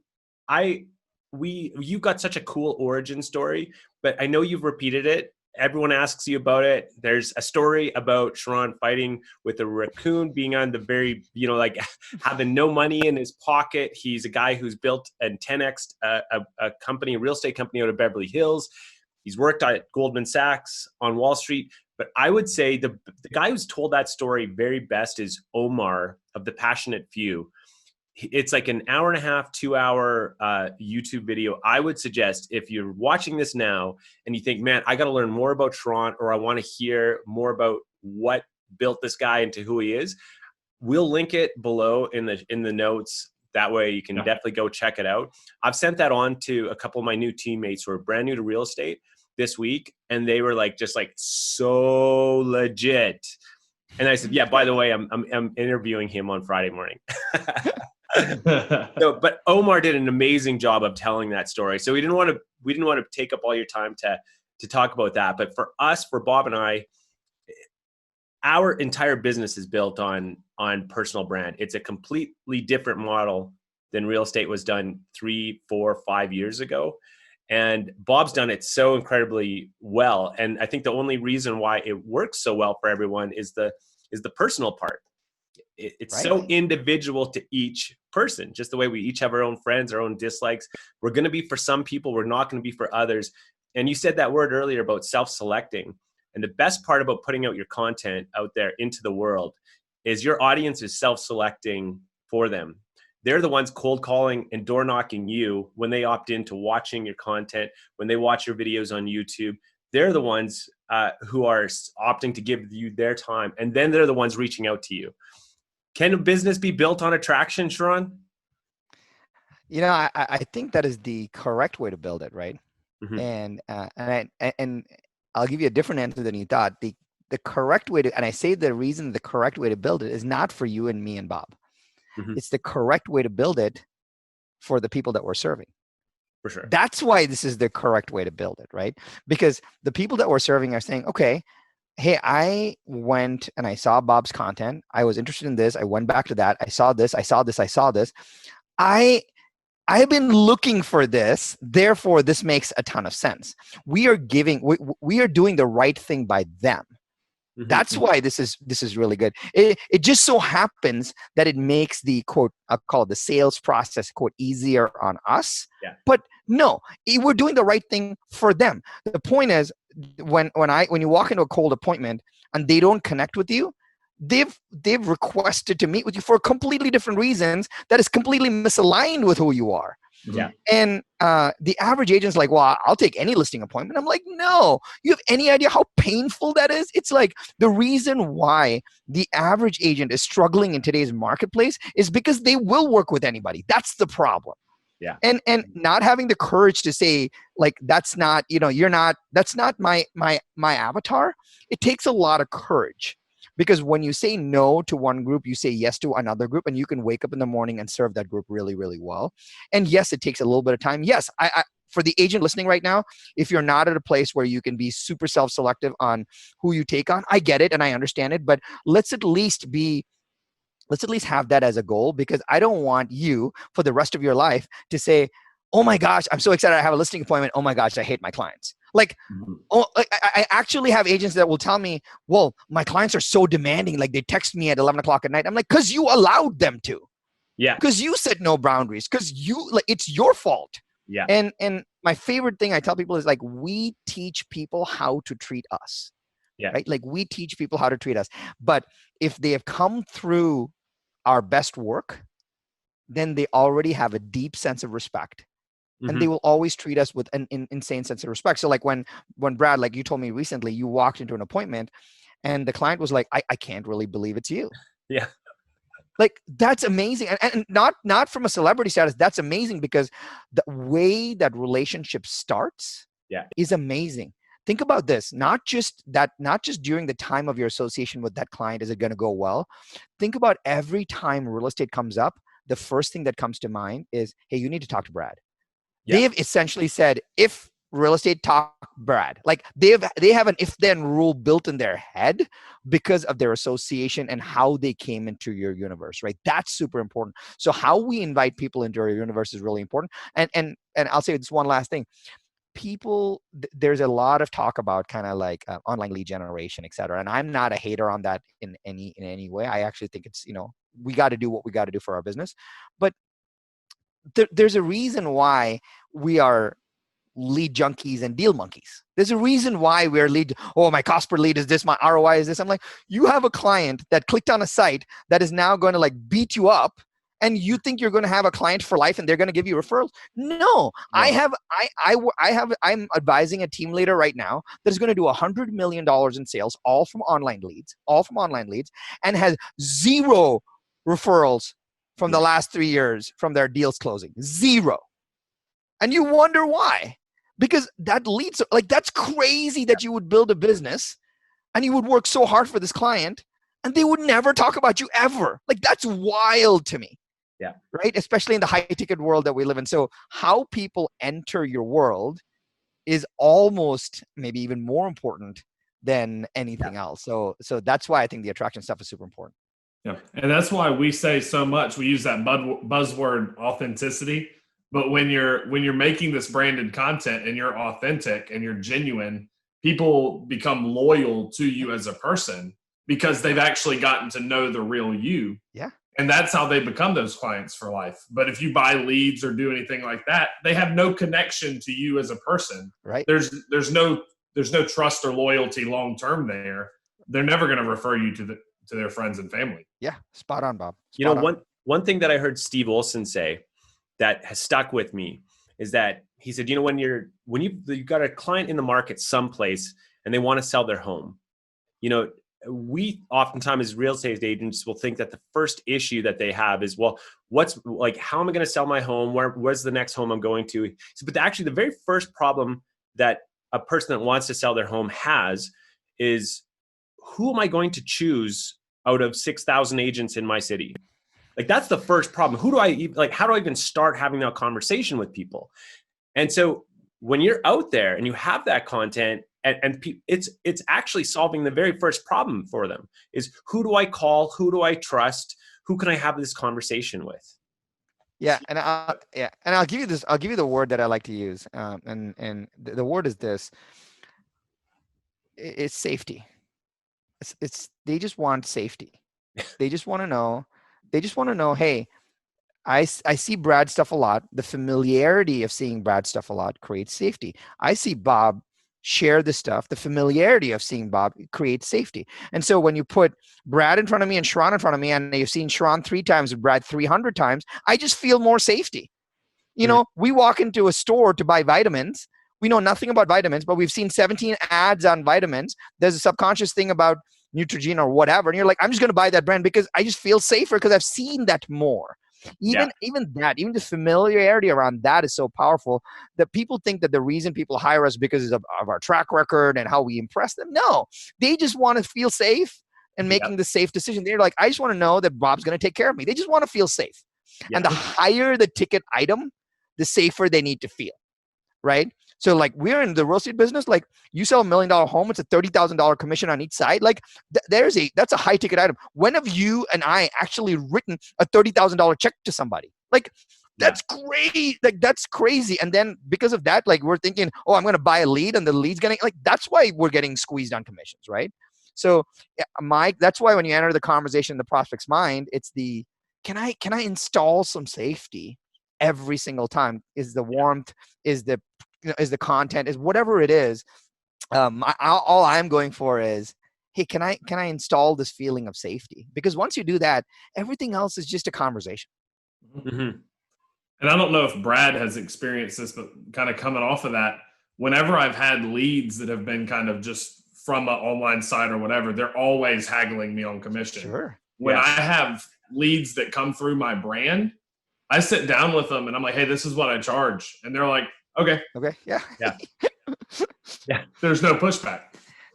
you've got such a cool origin story, but I know you've repeated it. Everyone asks you about it. There's a story about Sharran fighting with a raccoon, being on the very, having no money in his pocket. He's a guy who's built and 10x a company, a real estate company out of Beverly Hills. He's worked at Goldman Sachs on Wall Street. But I would say the guy who's told that story very best is Omar of The Passionate Few. it's like an hour and a half, 2 hour YouTube video. I would suggest if you're watching this now and you think, man, I got to learn more about Sharran, or I want to hear more about what built this guy into who he is, we'll link it below in the notes. That way you can definitely go check it out. I've sent that on to a couple of my new teammates who are brand new to real estate this week, and they were like, just like so legit. And I said, yeah, by the way, I'm interviewing him on Friday morning. So, but Omar did an amazing job of telling that story. So we didn't want to take up all your time to talk about that. But for us, for Bob and I, our entire business is built on personal brand. It's a completely different model than real estate was done 3, 4, 5 years ago. And Bob's done it so incredibly well. And I think the only reason why it works so well for everyone is the personal part. It's right. So individual to each person, just the way we each have our own friends, our own dislikes. We're going to be for some people, we're not going to be for others. And you said that word earlier about self-selecting. And the best part about putting out your content out there into the world is your audience is self-selecting for them. They're the ones cold calling and door knocking you when they opt into watching your content, when they watch your videos on YouTube. They're the ones who are opting to give you their time. And then they're the ones reaching out to you. Can a business be built on attraction, Sharran? You know, I think that is the correct way to build it, right? Mm-hmm. And I'll give you a different answer than you thought. The correct way to, and I say the reason the correct way to build it is not for you and me and Bob. Mm-hmm. It's the correct way to build it for the people that we're serving. For sure. That's why this is the correct way to build it, right? Because the people that we're serving are saying, okay, hey, I went and I saw Bob's content. I was interested in this. I went back to that. I saw this. I saw this. I saw this. I've been looking for this. Therefore, this makes a ton of sense. We are doing the right thing by them. Mm-hmm. That's why this is really good. It just so happens that it makes the quote, I'll call it the sales process quote easier on us. Yeah. But no, we're doing the right thing for them. The point is when you walk into a cold appointment and they don't connect with you, they've requested to meet with you for completely different reasons that is completely misaligned with who you are. Yeah. And the average agent's like, well, I'll take any listing appointment. I'm like, no, you have any idea how painful that is? It's like the reason why the average agent is struggling in today's marketplace is because they will work with anybody. That's the problem. Yeah. And not having the courage to say, like, that's not, that's not my avatar. It takes a lot of courage. Because when you say no to one group, you say yes to another group, and you can wake up in the morning and serve that group really, really well. And yes, it takes a little bit of time. Yes, I for the agent listening right now, if you're not at a place where you can be super self-selective on who you take on, I get it and I understand it, but let's at least have that as a goal, because I don't want you for the rest of your life to say, oh my gosh, I'm so excited I have a listing appointment. Oh my gosh, I hate my clients. Like, I actually have agents that will tell me, well, my clients are so demanding. Like, they text me at 11 o'clock at night. I'm like, because you allowed them to. Yeah. Because you set no boundaries. Because it's your fault. Yeah. And my favorite thing I tell people is, like, we teach people how to treat us. Yeah. Right? Like, we teach people how to treat us. But if they have come through our best work, then they already have a deep sense of respect. And they will always treat us with an insane sense of respect. So like when Brad, like you told me recently, you walked into an appointment and the client was like, I can't really believe it's you. Yeah. Like, that's amazing. And not from a celebrity status. That's amazing because the way that relationship starts is amazing. Think about this, not just during the time of your association with that client, is it going to go well? Think about every time real estate comes up, the first thing that comes to mind is, hey, you need to talk to Brad. Yeah. They have essentially said, if real estate talk Brad, like they have an if-then rule built in their head because of their association and how they came into your universe, right? That's super important. So how we invite people into our universe is really important. And I'll say this one last thing. People, there's a lot of talk about kind of like online lead generation, et cetera. And I'm not a hater on that in any way. I actually think it's, we got to do what we got to do for our business. But there's a reason why we are lead junkies and deal monkeys. There's a reason why we're my cost per lead is this, my ROI is this. I'm like, you have a client that clicked on a site that is now going to like beat you up and you think you're going to have a client for life and they're going to give you referrals. No, No. I'm advising a team leader right now that is going to do $100 million in sales, all from online leads, and has zero referrals from the last 3 years from their deals closing. Zero. And you wonder why. Because that leads, like, that's crazy that you would build a business and you would work so hard for this client and they would never talk about you ever. Like, that's wild to me. Yeah. Right? Especially in the high ticket world that we live in. So how people enter your world is almost maybe even more important than anything else. So that's why I think the attraction stuff is super important. Yeah. And that's why we say so much, we use that buzzword authenticity. But when you're making this branded content and you're authentic and you're genuine, people become loyal to you as a person because they've actually gotten to know the real you. Yeah. And that's how they become those clients for life. But if you buy leads or do anything like that, they have no connection to you as a person. Right. There's no trust or loyalty long term there. They're never going to refer you to their friends and family. Yeah. Spot on, Bob. One thing that I heard Steve Olson say that has stuck with me is that he said, when you've got a client in the market someplace and they want to sell their home, we oftentimes as real estate agents will think that the first issue that they have is, well, how am I going to sell my home? Where's the next home I'm going to? But actually the very first problem that a person that wants to sell their home has is, who am I going to choose out of 6,000 agents in my city? Like, that's the first problem. How do I even start having that conversation with people? And so when you're out there and you have that content and it's actually solving the very first problem for them is, who do I call? Who do I trust? Who can I have this conversation with? Yeah. And I'll give you this. I'll give you the word that I like to use. And the word is this. It's safety. They just want safety. They just want to know. Hey, I see Brad stuff a lot. The familiarity of seeing Brad stuff a lot creates safety. I see Bob share this stuff. The familiarity of seeing Bob creates safety. And so when you put Brad in front of me and Sharran in front of me, and you've seen Sharran 3 times and Brad 300 times, I just feel more safety. We walk into a store to buy vitamins. We know nothing about vitamins, but we've seen 17 ads on vitamins. There's a subconscious thing about Neutrogena or whatever. And you're like, I'm just going to buy that brand because I just feel safer because I've seen that more. Even the familiarity around that is so powerful that people think that the reason people hire us because of our track record and how we impress them. No, they just want to feel safe and making the safe decision. They're like, I just want to know that Bob's going to take care of me. They just want to feel safe. And the higher the ticket item, the safer they need to feel. Right. So like, we're in the real estate business. Like, you sell $1 million home, it's a $30,000 commission on each side. Like, that's a high ticket item. When have you and I actually written a $30,000 check to somebody? Like, that's great. Like, that's crazy. And then because of that, like, we're thinking, oh, I'm going to buy a lead and the lead's getting, like, that's why we're getting squeezed on commissions. Right. So that's why when you enter the conversation in the prospect's mind, it's can I install some safety every single time? Is the warmth, is the content, is whatever it is. All I'm going for is, hey, can I install this feeling of safety? Because once you do that, everything else is just a conversation. Mm-hmm. And I don't know if Brad has experienced this, but kind of coming off of that, whenever I've had leads that have been kind of just from an online site or whatever, they're always haggling me on commission. Sure. When I have leads that come through my brand, I sit down with them and I'm like, hey, this is what I charge. And they're like, okay. Yeah. Yeah. There's no pushback.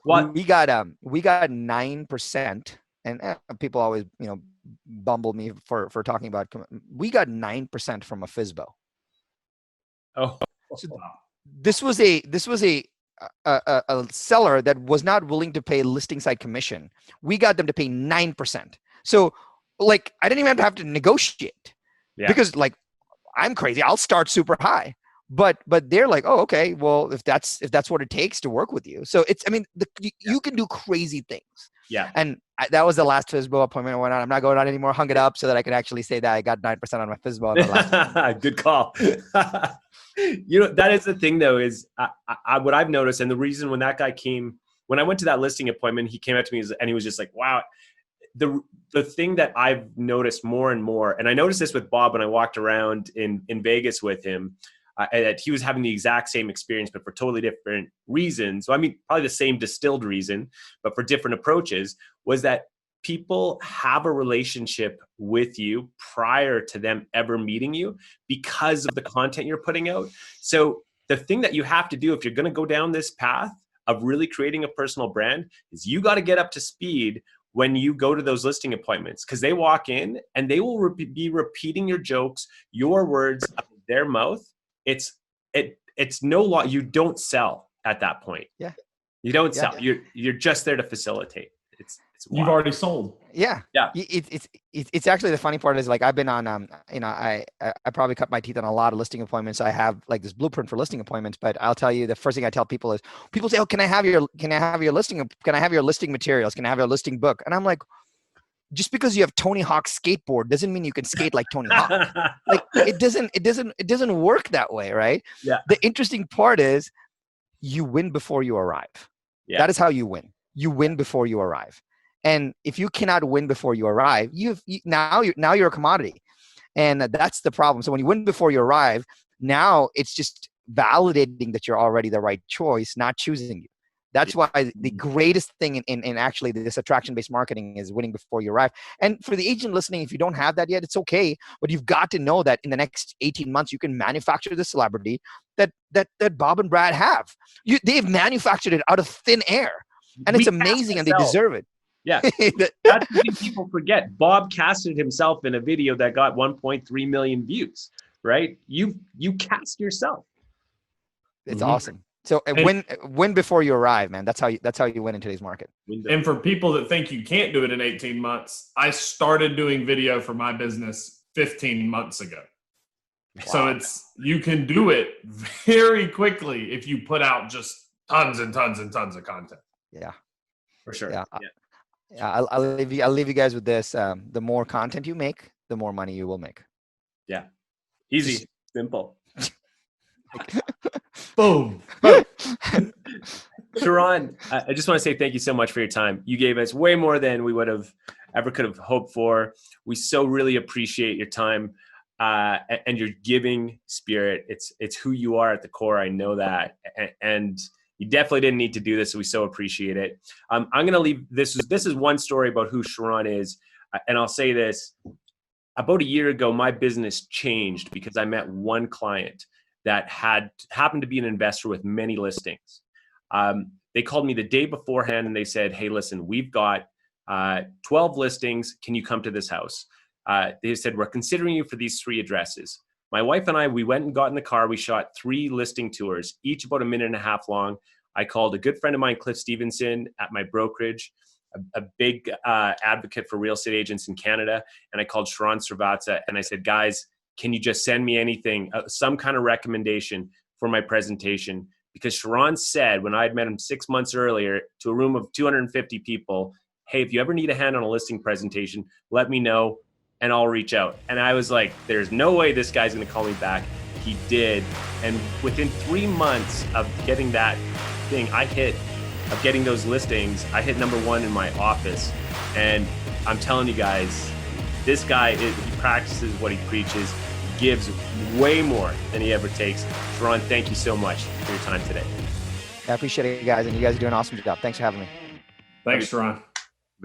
What we got 9%, and people always, bumble me for talking about, we got 9% from a FSBO. Oh, so this was a seller that was not willing to pay listing site commission. We got them to pay 9%. So like, I didn't even have to negotiate because like, I'm crazy. I'll start super high. But they're like, oh, okay, well, if that's what it takes to work with you. So you can do crazy things. Yeah. And that was the last FSBO appointment I went on. I'm not going on anymore. Hung it up so that I could actually say that I got 9% on my FSBO on the last. Good call. That is the thing though, is what I've noticed. And the reason when that guy when I went to that listing appointment, he came up to me and he was just like, wow, the thing that I've noticed more and more, and I noticed this with Bob when I walked around in Vegas with him, that he was having the exact same experience, but for totally different reasons. So I mean, probably the same distilled reason, but for different approaches, was that people have a relationship with you prior to them ever meeting you because of the content you're putting out. So the thing that you have to do if you're going to go down this path of really creating a personal brand is you got to get up to speed when you go to those listing appointments, because they walk in and they will be repeating your jokes, your words out of their mouth. It's no law. You don't sell at that point. Yeah. You don't sell. You're just there to facilitate. It's You've already sold. Yeah. It's actually, the funny part is, like, I've been on, I probably cut my teeth on a lot of listing appointments. I have like this blueprint for listing appointments, but I'll tell you, the first thing I tell people is, people say, "Oh, can I have your listing? Can I have your listing materials? Can I have your listing book?" And I'm like, just because you have Tony Hawk's skateboard doesn't mean you can skate like Tony Hawk. Like, it doesn't work that way, right? Yeah. The interesting part is, you win before you arrive. Yeah. That is how you win. You win before you arrive. And if you cannot win before you arrive, now you're a commodity, and that's the problem. So when you win before you arrive, now it's just validating that you're already the right choice, not choosing you. That's why the greatest thing in actually this attraction-based marketing is winning before you arrive. And for the agent listening, if you don't have that yet, it's okay. But you've got to know that in the next 18 months, you can manufacture the celebrity that Bob and Brad have. They've manufactured it out of thin air. And it's amazing, and they deserve it. Yeah. That's the thing people forget. Bob casted himself in a video that got 1.3 million views, right? You cast yourself. It's awesome. So win before you arrive, man. That's how you win in today's market. And for people that think you can't do it in 18 months, I started doing video for my business 15 months ago. Wow. So you can do it very quickly if you put out just tons and tons and tons of content. Yeah, for sure. Yeah. I'll leave you guys with this. The more content you make, the more money you will make. Yeah. Easy. Simple. Boom. Sharran, I just want to say thank you so much for your time. You gave us way more than we could have hoped for. We so really appreciate your time and your giving spirit. It's who you are at the core. I know that. And you definitely didn't need to do this, so we so appreciate it. I'm going to leave this. This is one story about who Sharran is, and I'll say this. About a year ago, my business changed because I met one client that happened to be an investor with many listings. They called me the day beforehand, and they said, "Hey, listen, we've got 12 listings. Can you come to this house?" They said, "We're considering you for these 3 addresses." My wife and I, we went and got in the car. We shot 3 listing tours, each about a minute and a half long. I called a good friend of mine, Cliff Stevenson, at my brokerage, a big advocate for real estate agents in Canada. And I called Sharran Srivatsaa, and I said, "Guys, can you just send me anything, some kind of recommendation for my presentation?" Because Sharran said, when I had met him 6 months earlier to a room of 250 people, "Hey, if you ever need a hand on a listing presentation, let me know and I'll reach out." And I was like, there's no way this guy's going to call me back. He did. And within 3 months of getting that thing, of getting those listings, I hit number 1 in my office. And I'm telling you guys, this guy, he practices what he preaches, gives way more than he ever takes. Sharran, thank you so much for your time today. I appreciate it, guys. And you guys are doing an awesome job. Thanks for having me. Thanks, Sharran.